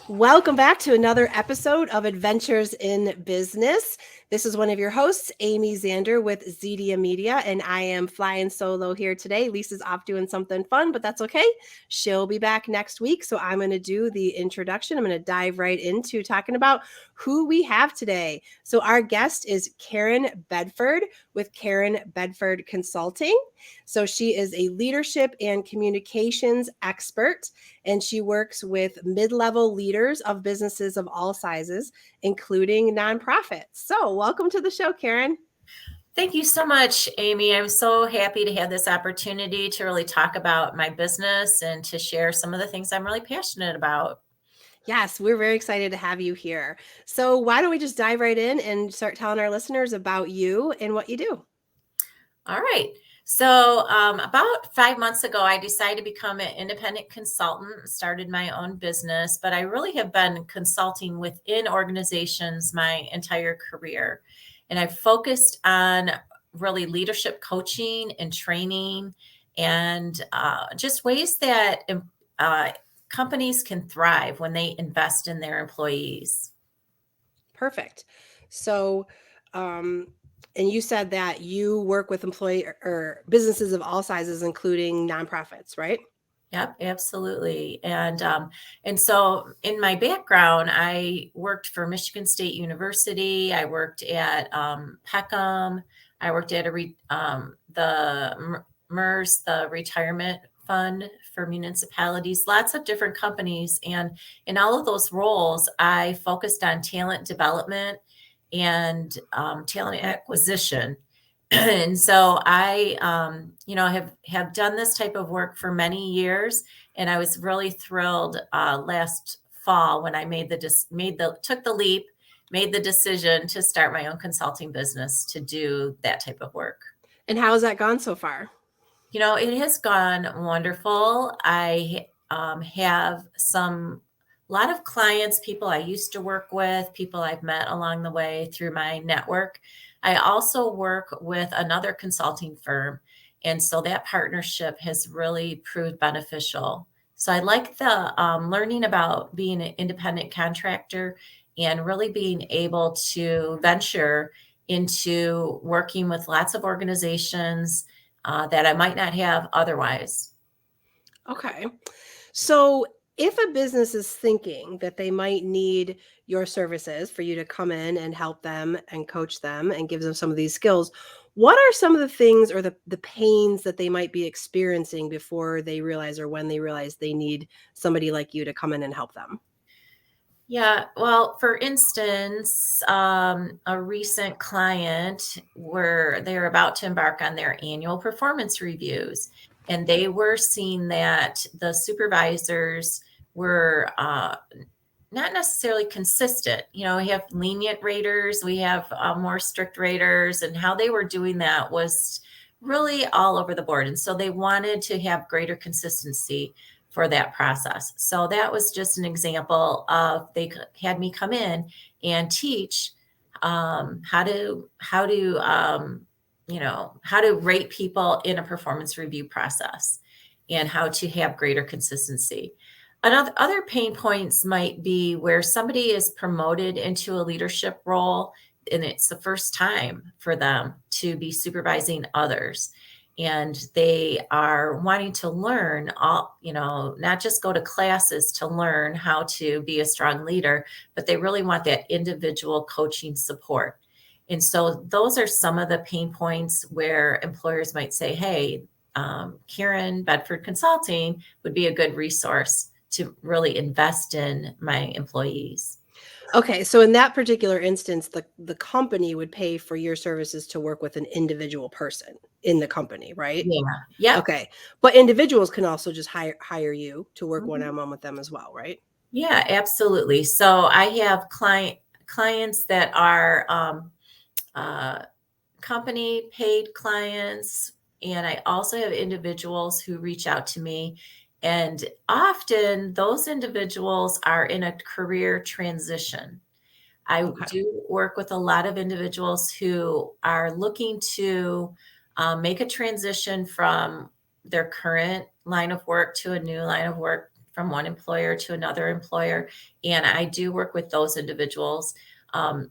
Welcome back to another episode of Adventures in Business. This is one of your hosts, Amy Zander with Zedia Media, and I am flying solo here today. Lisa's off doing something fun, but that's okay. She'll be back next week. So I'm going to do the introduction. I'm going to dive right into talking about who we have today. So our guest is Caryn Bedford with Caryn Bedford Consulting. So she is a leadership and communications expert, and she works with mid-level leaders of businesses of all sizes, including nonprofits. So welcome to the show, Caryn. Thank you so much, Amy. I'm so happy to have this opportunity to really talk about my business and to share some of the things I'm really passionate about. Yes, we're very excited to have you here. So why don't we just dive right in and start telling our listeners about you and what you do? All right. So, about 5 months ago, I decided to become an independent consultant, started my own business, but I really have been consulting within organizations my entire career. And I've focused on really leadership coaching and training and just ways that companies can thrive when they invest in their employees. Perfect. So, and you said that you work with employee or businesses of all sizes, including nonprofits, right? Yep, absolutely. And so in my background, I worked for Michigan State University. I worked at Peckham. I worked at MERS, the retirement fund for municipalities, lots of different companies. And in all of those roles, I focused on talent development and talent acquisition. And so I, have done this type of work for many years, and I was really thrilled last fall when I took the leap, made the decision to start my own consulting business to do that type of work. And how has that gone so far? It has gone wonderful. I have a lot of clients, people I used to work with, people I've met along the way through my network. I also work with another consulting firm. And so that partnership has really proved beneficial. So I like the learning about being an independent contractor and really being able to venture into working with lots of organizations that I might not have otherwise. Okay. So, if a business is thinking that they might need your services for you to come in and help them and coach them and give them some of these skills, what are some of the things or the pains that they might be experiencing before they realize or when they realize they need somebody like you to come in and help them? Yeah, well, for instance, a recent client where they're about to embark on their annual performance reviews, and they were seeing that the supervisors were not necessarily consistent. We have lenient raters, we have more strict raters, and how they were doing that was really all over the board. And so they wanted to have greater consistency for that process. So that was just an example of they had me come in and teach how to rate people in a performance review process and how to have greater consistency. Other pain points might be where somebody is promoted into a leadership role and it's the first time for them to be supervising others. And they are wanting to learn not just go to classes to learn how to be a strong leader, but they really want that individual coaching support. And so those are some of the pain points where employers might say, hey, Caryn Bedford Consulting would be a good resource to really invest in my employees. Okay, so in that particular instance, the company would pay for your services to work with an individual person in the company, right? Yeah. Yep. Okay. But individuals can also just hire you to work Mhm. one-on-one with them as well, right? Yeah, absolutely. So I have clients that are uh, company paid clients, and I also have individuals who reach out to me. And often those individuals are in a career transition. I Okay. do work with a lot of individuals who are looking to make a transition from their current line of work to a new line of work from one employer to another employer. And I do work with those individuals.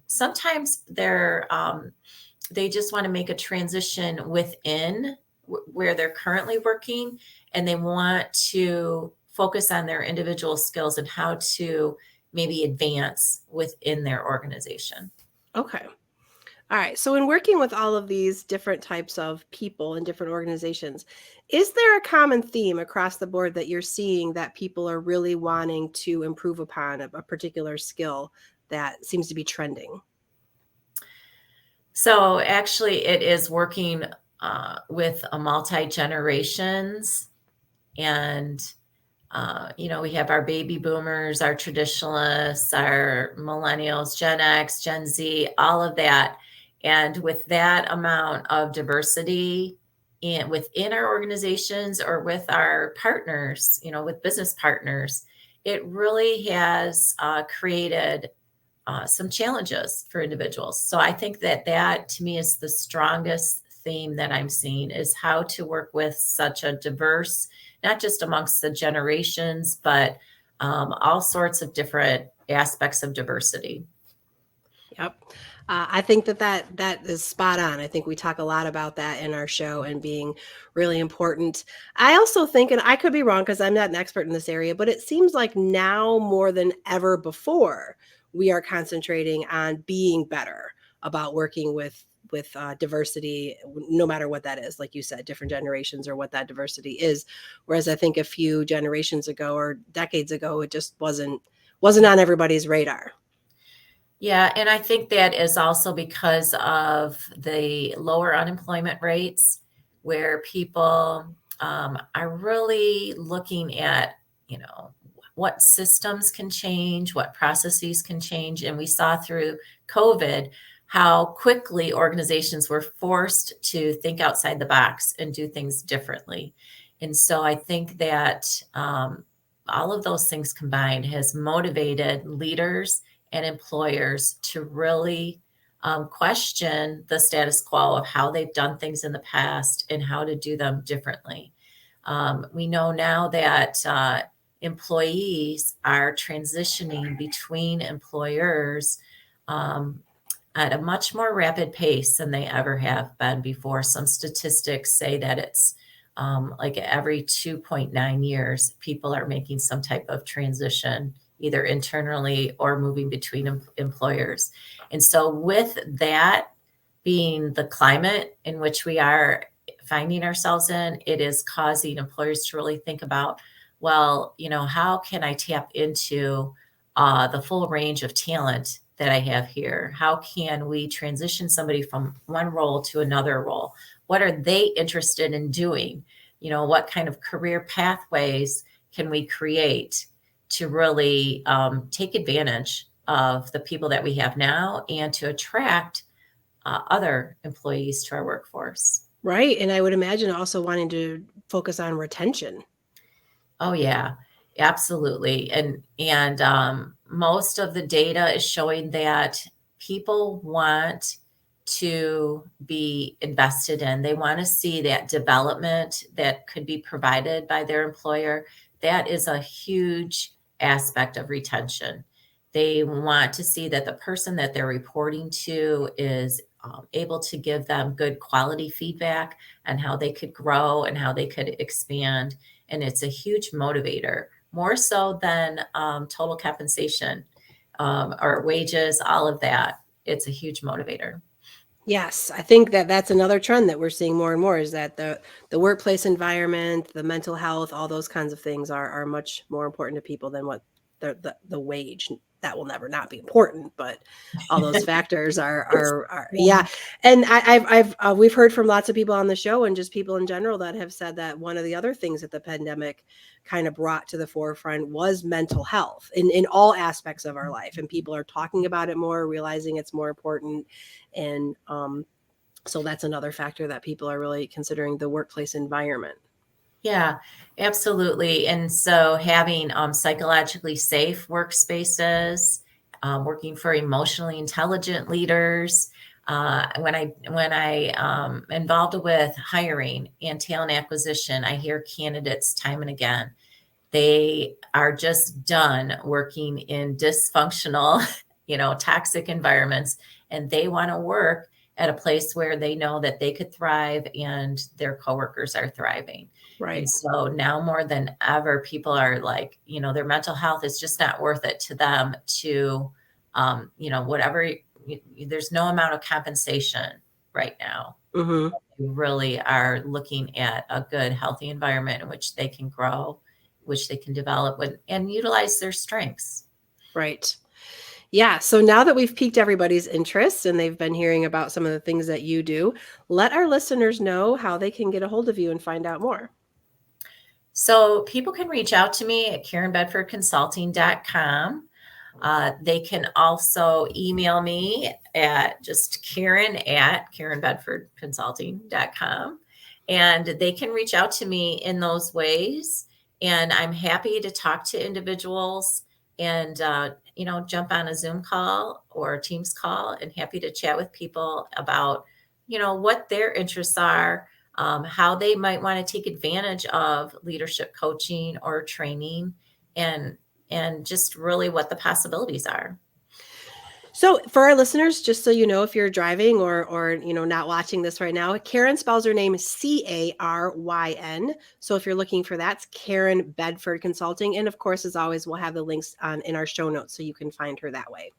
Sometimes they just want to make a transition within where they're currently working, and they want to focus on their individual skills and how to maybe advance within their organization. Okay. All right. So, in working with all of these different types of people in different organizations, is there a common theme across the board that you're seeing that people are really wanting to improve upon a particular skill that seems to be trending? So actually, it is working with a multi-generations, and we have our baby boomers, our traditionalists, our millennials, Gen X, Gen Z, all of that. And with that amount of diversity within our organizations or with our partners, with business partners, it really has created some challenges for individuals. So I think that to me is the strongest theme that I'm seeing, is how to work with such a diverse, not just amongst the generations, but all sorts of different aspects of diversity. Yep. I think that is spot on. I think we talk a lot about that in our show and being really important. I also think, and I could be wrong because I'm not an expert in this area, but it seems like now more than ever before, we are concentrating on being better about working with diversity, no matter what that is. Like you said, different generations or what that diversity is. Whereas I think a few generations ago or decades ago, it just wasn't on everybody's radar. Yeah, and I think that is also because of the lower unemployment rates, where people are really looking at, what systems can change, what processes can change. And we saw through COVID how quickly organizations were forced to think outside the box and do things differently. And so I think that all of those things combined has motivated leaders and employers to really question the status quo of how they've done things in the past and how to do them differently. We know now that employees are transitioning between employers at a much more rapid pace than they ever have been before. Some statistics say that it's like every 2.9 years, people are making some type of transition, either internally or moving between employers. And so, with that being the climate in which we are finding ourselves in, it is causing employers to really think about, well, how can I tap into the full range of talent that I have here? How can we transition somebody from one role to another role? What are they interested in doing? What kind of career pathways can we create to really take advantage of the people that we have now and to attract other employees to our workforce? Right. And I would imagine also wanting to focus on retention. Oh yeah, absolutely. And most of the data is showing that people want to be invested in. They want to see that development that could be provided by their employer. That is a huge aspect of retention. They want to see that the person that they're reporting to is able to give them good quality feedback on how they could grow and how they could expand. And it's a huge motivator, more so than total compensation or wages, all of that. It's a huge motivator. Yes, I think that that's another trend that we're seeing more and more is that the workplace environment, the mental health, all those kinds of things are much more important to people than what the wage. That will never not be important, but all those factors are Yeah. yeah. And we've heard from lots of people on the show and just people in general that have said that one of the other things that the pandemic kind of brought to the forefront was mental health in all aspects of our life, and people are talking about it more, realizing it's more important. And so that's another factor that people are really considering, the workplace environment. Yeah, absolutely. And so having psychologically safe workspaces, working for emotionally intelligent leaders. When I involved with hiring and talent acquisition, I hear candidates time and again They are just done working in dysfunctional, toxic environments, and they want to work at a place where they know that they could thrive and their coworkers are thriving. And Right. so now more than ever, people are like, their mental health is just not worth it to them to, whatever, there's no amount of compensation right now. Mm-hmm. We really are looking at a good, healthy environment in which they can grow, which they can develop and utilize their strengths. Right. Yeah. So now that we've piqued everybody's interest and they've been hearing about some of the things that you do, let our listeners know how they can get a hold of you and find out more. So people can reach out to me at KarynBedfordConsulting.com. They can also email me at just Caryn at KarynBedfordConsulting.com. And they can reach out to me in those ways. And I'm happy to talk to individuals and, jump on a Zoom call or a Teams call, and happy to chat with people about, what their interests are, how they might want to take advantage of leadership coaching or training, and just really what the possibilities are. So for our listeners, just so you know, if you're driving or not watching this right now, Caryn spells her name Caryn. So if you're looking for that, it's Caryn Bedford Consulting. And of course, as always, we'll have the links in our show notes so you can find her that way.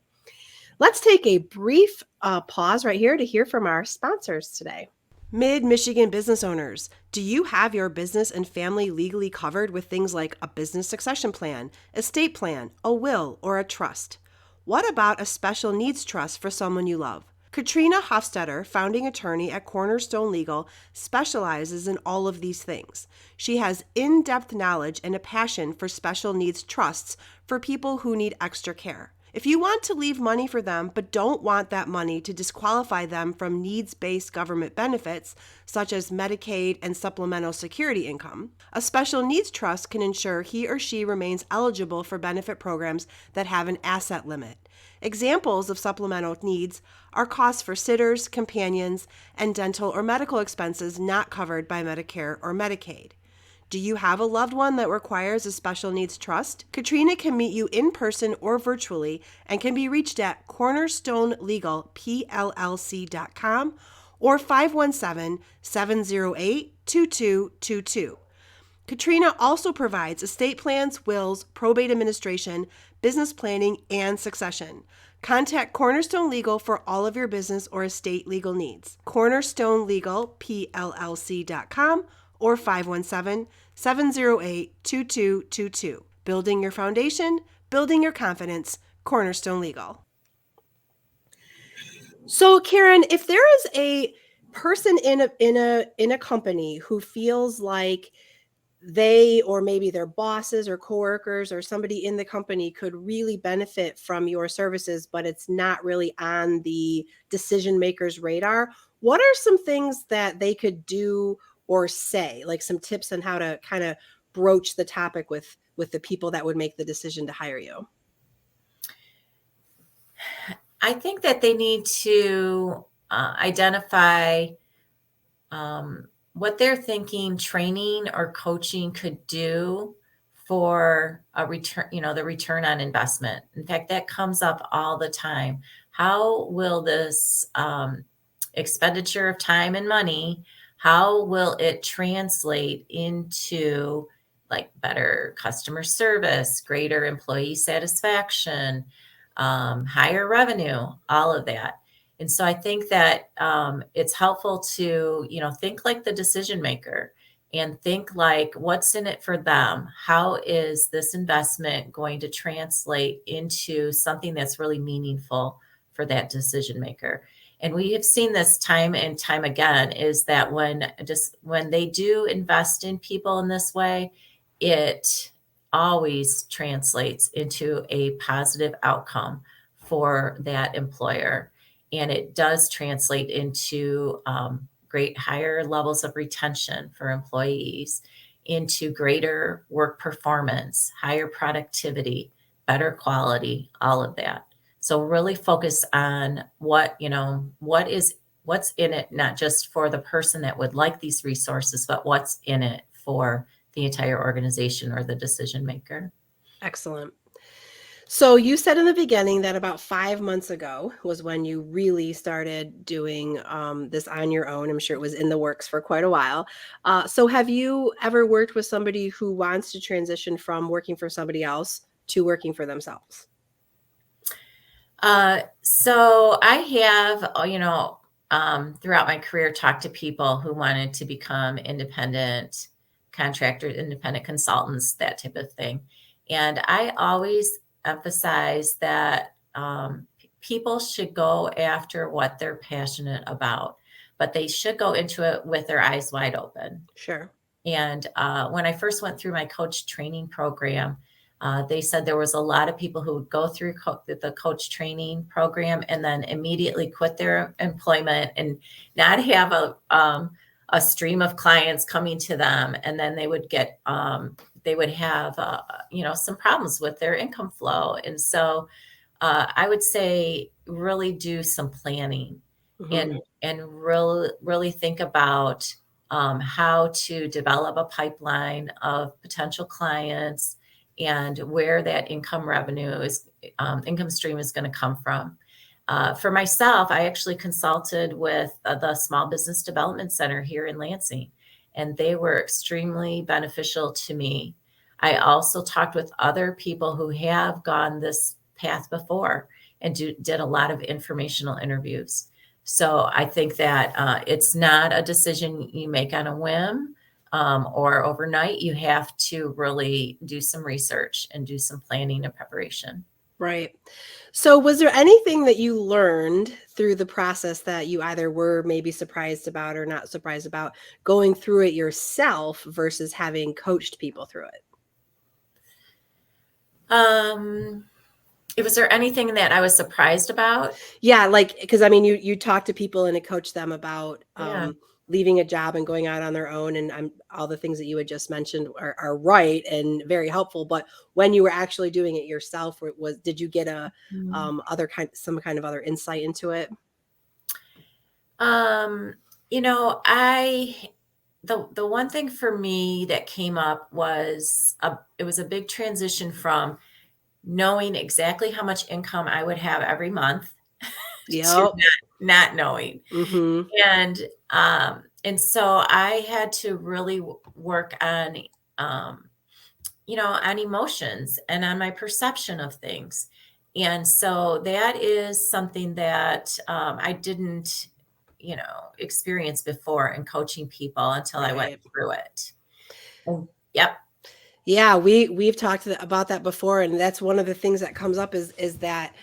Let's take a brief pause right here to hear from our sponsors today. Mid-Michigan business owners, do you have your business and family legally covered with things like a business succession plan, estate plan, a will, or a trust? What about a special needs trust for someone you love? Katrina Hofstetter, founding attorney at Cornerstone Legal, specializes in all of these things. She has in-depth knowledge and a passion for special needs trusts for people who need extra care. If you want to leave money for them but don't want that money to disqualify them from needs-based government benefits, such as Medicaid and supplemental security income, a special needs trust can ensure he or she remains eligible for benefit programs that have an asset limit. Examples of supplemental needs are costs for sitters, companions, and dental or medical expenses not covered by Medicare or Medicaid. Do you have a loved one that requires a special needs trust? Katrina can meet you in person or virtually and can be reached at cornerstonelegalpllc.com or 517-708-2222. Katrina also provides estate plans, wills, probate administration, business planning, and succession. Contact Cornerstone Legal for all of your business or estate legal needs. cornerstonelegalpllc.com or 517-708-2222. Building your foundation, building your confidence, Cornerstone Legal. So, Caryn, if there is a person in a company who feels like they or maybe their bosses or coworkers or somebody in the company could really benefit from your services, but it's not really on the decision maker's radar, what are some things that they could do or say, like some tips on how to kind of broach the topic with the people that would make the decision to hire you? I think that they need to identify what they're thinking training or coaching could do for a return, the return on investment. In fact, that comes up all the time. How will this expenditure of time and money, how will it translate into like better customer service, greater employee satisfaction, higher revenue, all of that? And so I think that it's helpful to, think like the decision maker and think like what's in it for them. How is this investment going to translate into something that's really meaningful for that decision maker? And we have seen this time and time again is that when they do invest in people in this way, it always translates into a positive outcome for that employer. And it does translate into great higher levels of retention for employees, into greater work performance, higher productivity, better quality, all of that. So really focus on what's in it, not just for the person that would like these resources, but what's in it for the entire organization or the decision maker. Excellent. So you said in the beginning that about 5 months ago was when you really started doing this on your own. I'm sure it was in the works for quite a while. So have you ever worked with somebody who wants to transition from working for somebody else to working for themselves? So I have, throughout my career, talked to people who wanted to become independent contractors, independent consultants, that type of thing. And I always emphasize that people should go after what they're passionate about, but they should go into it with their eyes wide open. Sure. And when I first went through my coach training program, they said there was a lot of people who would go through the coach training program and then immediately quit their employment and not have a stream of clients coming to them, and then they would have some problems with their income flow. And so I would say really do some planning Hmm. and really think about how to develop a pipeline of potential clients and where that income stream is going to come from. For myself, I actually consulted with the Small Business Development Center here in Lansing, and they were extremely beneficial to me. I also talked with other people who have gone this path before and did a lot of informational interviews. So I think that it's not a decision you make on a whim or overnight. You have to really do some research and do some planning and preparation. Right. So was there anything that you learned through the process that you either were maybe surprised about or not surprised about going through it yourself versus having coached people through it? Um, was there anything that I was surprised about? Yeah, like because I mean, you talk to people and coach them about Yeah. leaving a job and going out on their own, and all the things that you had just mentioned are right and very helpful. But when you were actually doing it yourself, did you get a Mhm. some kind of other insight into it? Um, I the one thing for me that came up was it was a big transition from knowing exactly how much income I would have every month to Yep. not knowing. Mm-hmm. And so I had to really work um, on emotions and on my perception of things. And so that is something that I didn't, experience before in coaching people until I went Right. through it. Yep. Yeah, we've talked about that before, and that's one of the things that comes up is that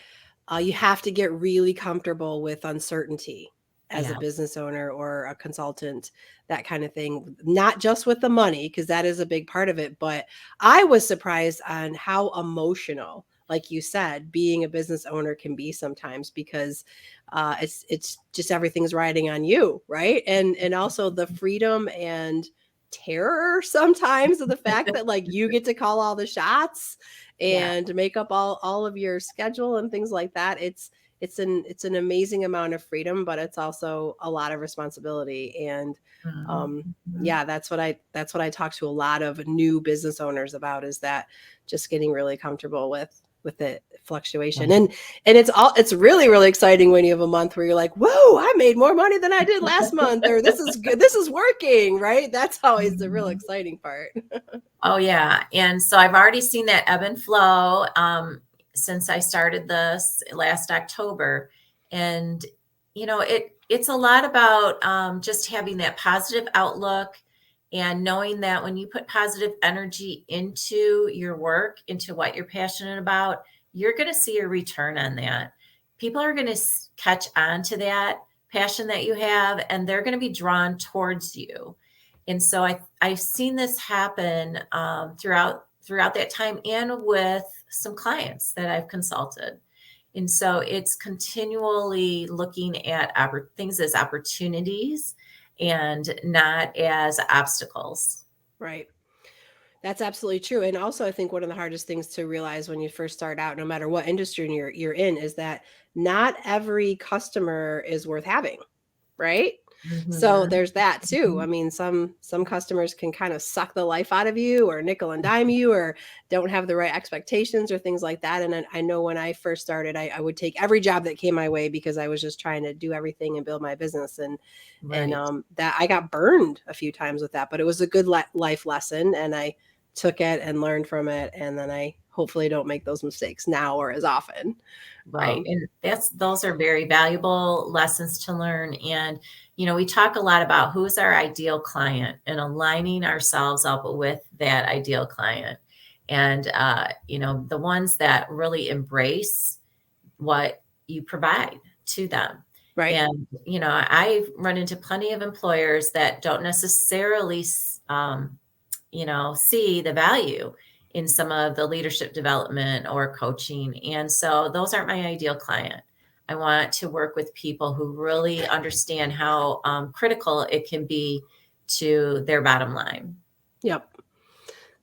you have to get really comfortable with uncertainty as a Yeah. business owner or a consultant, that kind of thing. Not just with the money, because that is a big part of it, but I was surprised on how emotional, like you said, being a business owner can be sometimes because it's just everything's riding on you, right? And also the freedom and terror sometimes of the fact that like you get to call all the shots Yeah. and make up all of your schedule and things like that. It's an amazing amount of freedom, but it's also a lot of responsibility. And um, Mhm. yeah, that's what I talk to a lot of new business owners about, is that just getting really comfortable with the fluctuation. And it's really really exciting when you have a month where you're like, whoa, I made more money than I did last month, or this is good, this is working, right? That's always the real Mhm. exciting part. Oh, yeah, and so I've already seen that ebb and flow, since I started this last October, and, it's a lot about, just having that positive outlook and knowing that when you put positive energy into your work, into what you're passionate about, you're gonna see a return on that. People are gonna catch on to that passion that you have, and they're gonna be drawn towards you. And so I've seen this happen throughout that time and with some clients that I've consulted. And so it's continually looking at things as opportunities and not as obstacles. Right. That's absolutely true. And also I think one of the hardest things to realize when you first start out, no matter what industry you're in, is that not every customer is worth having, right? So Mhm. there's that too. I Mhm. mean, some customers can kind of suck the life out of you or nickel and dime you or don't have the right expectations or things like that. And I know when I first started, I would take every job that came my way because I was just trying to do everything and build my business. And Right. that I got burned a few times with that, but it was a good life lesson, and I took it and learned from it, and then I hopefully don't make those mistakes now or as often. Right. Um, And those are very valuable lessons to learn. And, we talk a lot about who's our ideal client and aligning ourselves up with that ideal client. And, the ones that really embrace what you provide to them. right. And, I've run into plenty of employers that don't necessarily, see the value in some of the leadership development or coaching. And so those aren't my ideal client. I want to work with people who really understand how critical it can be to their bottom line. Yep.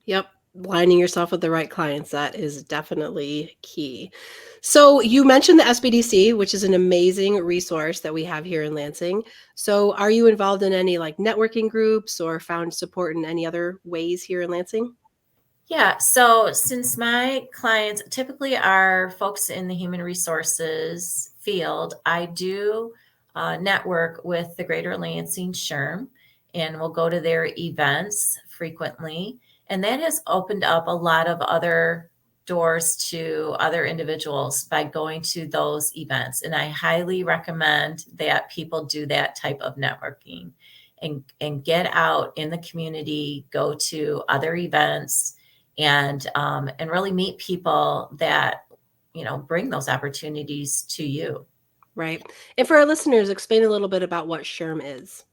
Yep. Lining yourself with the right clients, that is definitely key. So you mentioned the SBDC, which is an amazing resource that we have here in Lansing. So are you involved in any like networking groups or found support in any other ways here in Lansing? Yeah. So since my clients typically are folks in the human resources field, I do network with the Greater Lansing SHRM and we'll go to their events frequently. And that has opened up a lot of other doors to other individuals by going to those events. And I highly recommend that people do that type of networking and get out in the community, go to other events and really meet people that bring those opportunities to you. Right. And for our listeners, explain a little bit about what SHRM is.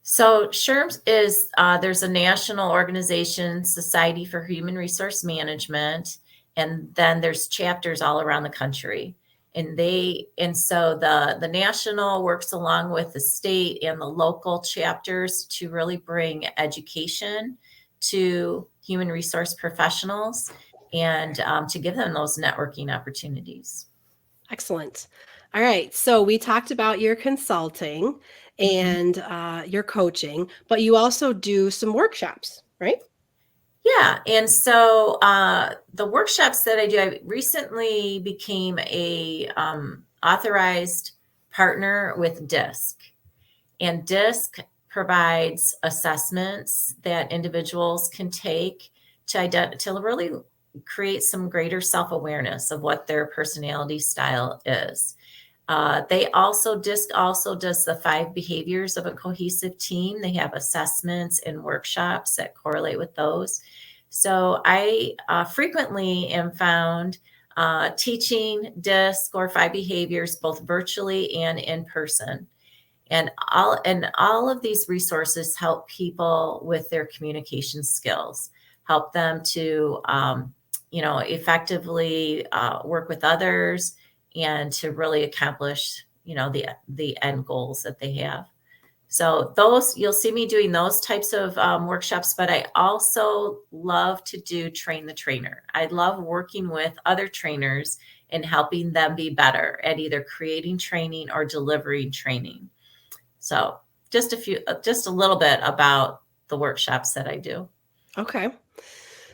So SHRMS is there's a national organization, Society for Human Resource Management, and then there's chapters all around the country. And so the national works along with the state and the local chapters to really bring education to human resource professionals and to give them those networking opportunities. Excellent. All right. So we talked about your consulting Mhm. and your coaching, but you also do some workshops, right? Yeah, and so the workshops that I do, I recently became a authorized partner with DISC, and DISC provides assessments that individuals can take to really create some greater self awareness of what their personality style is. DISC also does the 5 behaviors of a cohesive team. They have assessments and workshops that correlate with those. So I frequently am found teaching DISC or 5 behaviors both virtually and in person. And all of these resources help people with their communication skills, help them to effectively work with others and to really accomplish the end goals that they have. So those you'll see me doing those types of workshops, but I also love to do train the trainer. I love working with other trainers and helping them be better at either creating training or delivering training. So just a little bit about the workshops that I do. Okay.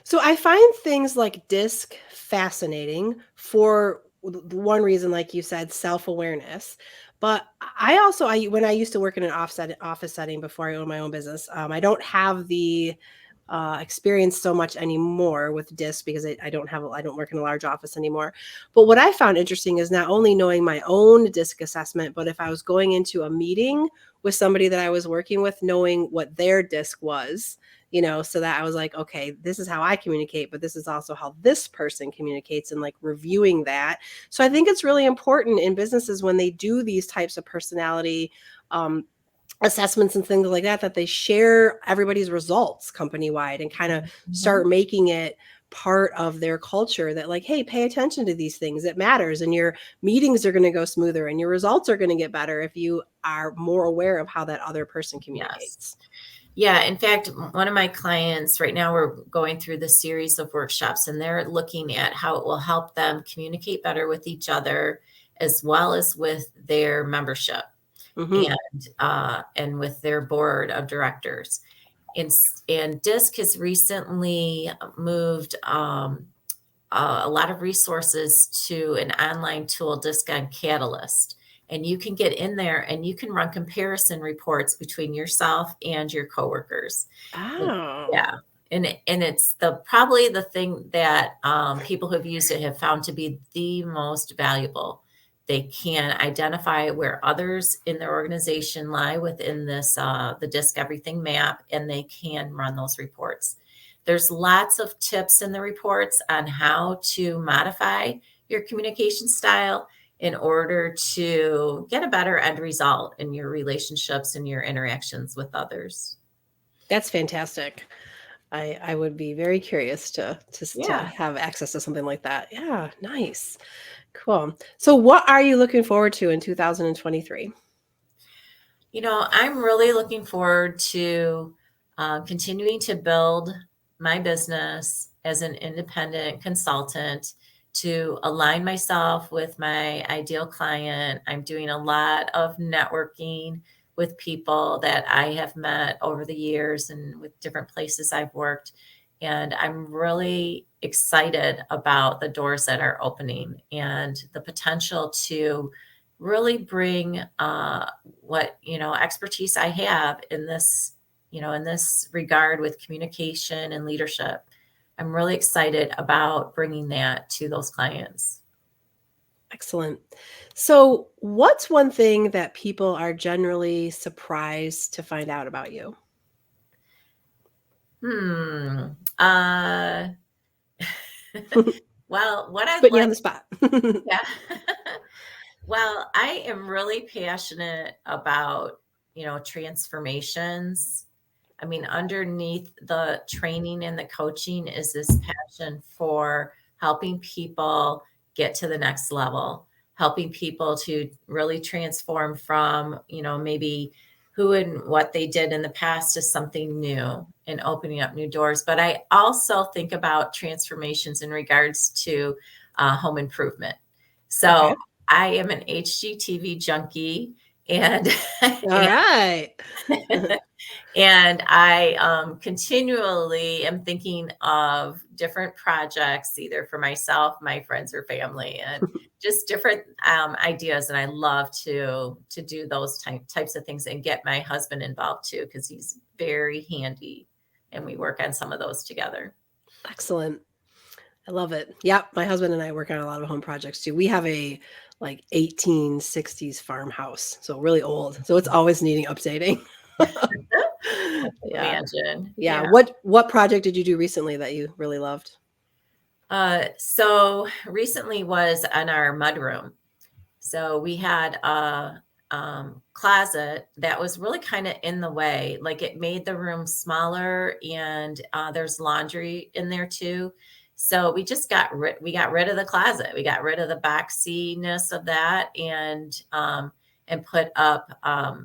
So I find things like DISC fascinating for the one reason, like you said, self-awareness. But when I used to work in an office setting before I owned my own business, I don't have the experience so much anymore with DISC because I don't work in a large office anymore. But what I found interesting is not only knowing my own DISC assessment, but if I was going into a meeting with somebody that I was working with, knowing what their DISC was, so that I was like, okay, this is how I communicate, but this is also how this person communicates, and like reviewing that. So I think it's really important in businesses when they do these types of personality um, assessments and things like that, that they share everybody's results company wide and kind of Mhm. start making it part of their culture that like, hey, pay attention to these things. It matters. And your meetings are going to go smoother and your results are going to get better if you are more aware of how that other person Yes. communicates. Yeah. In fact, one of my clients right now, we're going through the series of workshops and they're looking at how it will help them communicate better with each other as well as with their membership. Mm-hmm. and with their board of directors. And, and DISC has recently moved a lot of resources to an online tool, DISC on Catalyst. And you can get in there and you can run comparison reports between yourself and your coworkers. And Oh, yeah. And it's probably the thing that people who've used it have found to be the most valuable. They can identify where others in their organization lie within this the DISC Everything map, and they can run those reports. There's lots of tips in the reports on how to modify your communication style in order to get a better end result in your relationships and your interactions with others. that's fantastic. I would be very curious to Yeah. have access to something like that. Yeah, nice. Cool. So what are you looking forward to in 2023? I'm really looking forward to continuing to build my business as an independent consultant to align myself with my ideal client. I'm doing a lot of networking with people that I have met over the years and with different places I've worked. And I'm really excited about the doors that are opening and the potential to really bring what expertise I have in this regard with communication and leadership. I'm really excited about bringing that to those clients. Excellent. So, what's one thing that people are generally surprised to find out about you? Hmm. Uh, well, what I'd Putting you on like, the spot. yeah. Well, I am really passionate about, transformations. I mean, underneath the training and the coaching is this passion for helping people get to the next level, helping people to really transform from, maybe who and what they did in the past to something new and opening up new doors. But I also think about transformations in regards to home improvement. Okay. So I am an HGTV junkie and All right. and I continually am thinking of different projects, either for myself, my friends, or family, and just different ideas. And I love to do those types of things and get my husband involved too, because he's very handy, and we work on some of those together. Excellent. I love it. Yep, my husband and I work on a lot of home projects too. We have a like 1860s farmhouse, so really old. So it's always needing updating. I can Yeah. imagine. Yeah. Yeah. What project did you do recently that you really loved? So recently was on our mudroom. So we had a closet that was really kind of in the way. Like it made the room smaller, and there's laundry in there too. So we got rid of the closet. We got rid of the boxiness of that, and put up a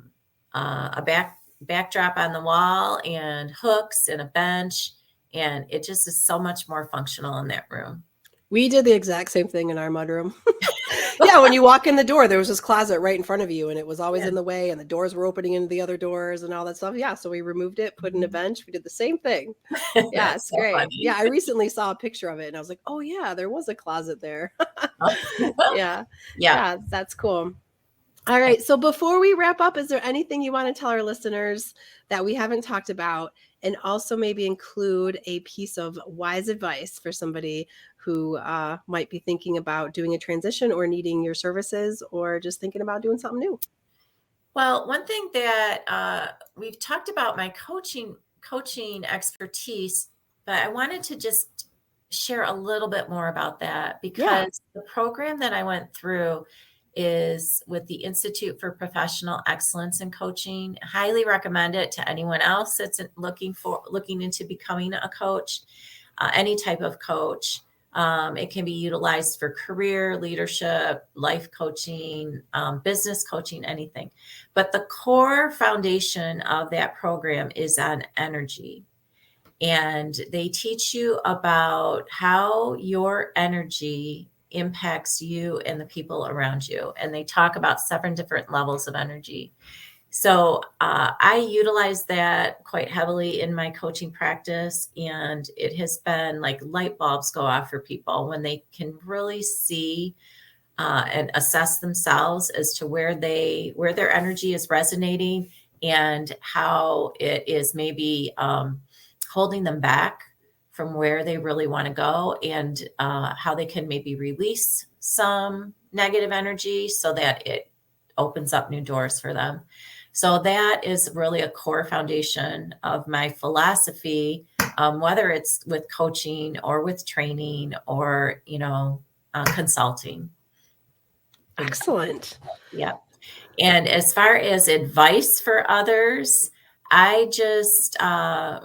backdrop on the wall and hooks and a bench, and it just is so much more functional in that room. We did the exact same thing in our mudroom. Yeah, when you walk in the door, there was this closet right in front of you, and it was always Yeah. in the way, and the doors were opening into the other doors and all that stuff. Yeah, so we removed it, put in a bench. We did the same thing. Yeah, That's it's so great. Yeah, funny. I recently saw a picture of it, and I was like, oh yeah, there was a closet there. Yeah, Yeah. yeah, that's cool. All right. So before we wrap up, is there anything you want to tell our listeners that we haven't talked about? And also maybe include a piece of wise advice for somebody who might be thinking about doing a transition or needing your services or just thinking about doing something new. Well, one thing that we've talked about my coaching expertise, but I wanted to just share a little bit more about that Yeah. because the program that I went through is with the Institute for Professional Excellence in Coaching. Highly recommend it to anyone else that's looking into becoming a coach, any type of coach. It can be utilized for career, leadership, life coaching, business coaching, anything. But the core foundation of that program is on energy. And they teach you about how your energy impacts you and the people around you. And they talk about 7 different levels of energy. So I utilize that quite heavily in my coaching practice, and it has been like light bulbs go off for people when they can really see and assess themselves as to where their energy is resonating and how it is maybe holding them back from where they really want to go, and how they can maybe release some negative energy so that it opens up new doors for them. So that is really a core foundation of my philosophy, whether it's with coaching or with training or, consulting. Excellent. Yeah. And as far as advice for others, I just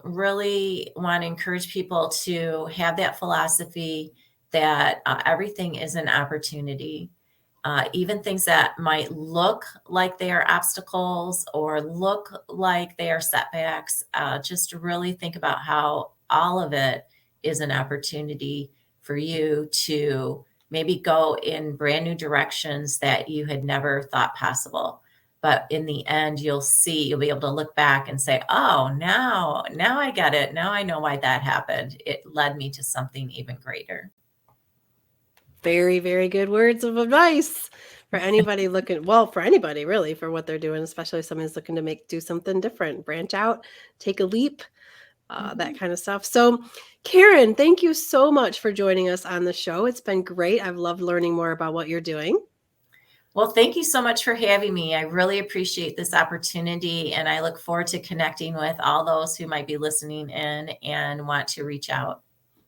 really want to encourage people to have that philosophy that everything is an opportunity. Even things that might look like they are obstacles or look like they are setbacks, just to really think about how all of it is an opportunity for you to maybe go in brand new directions that you had never thought possible. But in the end, you'll be able to look back and say, oh, now I get it. Now I know why that happened. It led me to something even greater. Very, very good words of advice for anybody for anybody really, for what they're doing, especially if someone's looking to do something different, branch out, take a leap, that kind of stuff. So, Caryn, thank you so much for joining us on the show. It's been great. I've loved learning more about what you're doing. Well, thank you so much for having me. I really appreciate this opportunity, and I look forward to connecting with all those who might be listening in and want to reach out.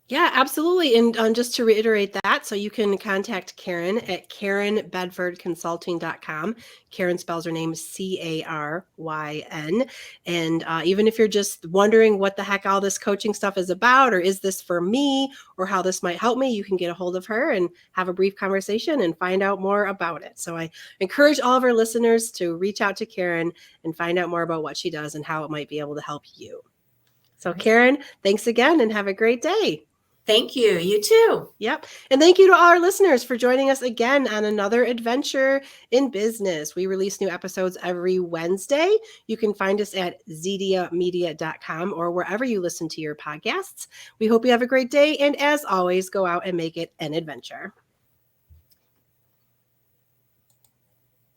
Yeah, absolutely. And just to reiterate that, so you can contact Caryn at carynbedfordconsulting.com. Caryn spells her name Caryn. And even if you're just wondering what the heck all this coaching stuff is about, or is this for me, or how this might help me, you can get a hold of her and have a brief conversation and find out more about it. So I encourage all of our listeners to reach out to Caryn and find out more about what she does and how it might be able to help you. So, Caryn, thanks again and have a great day. Thank you. You too. Yep. And thank you to all our listeners for joining us again on another adventure in business. We release new episodes every Wednesday. You can find us at zediamedia.com or wherever you listen to your podcasts. We hope you have a great day. And as always, go out and make it an adventure.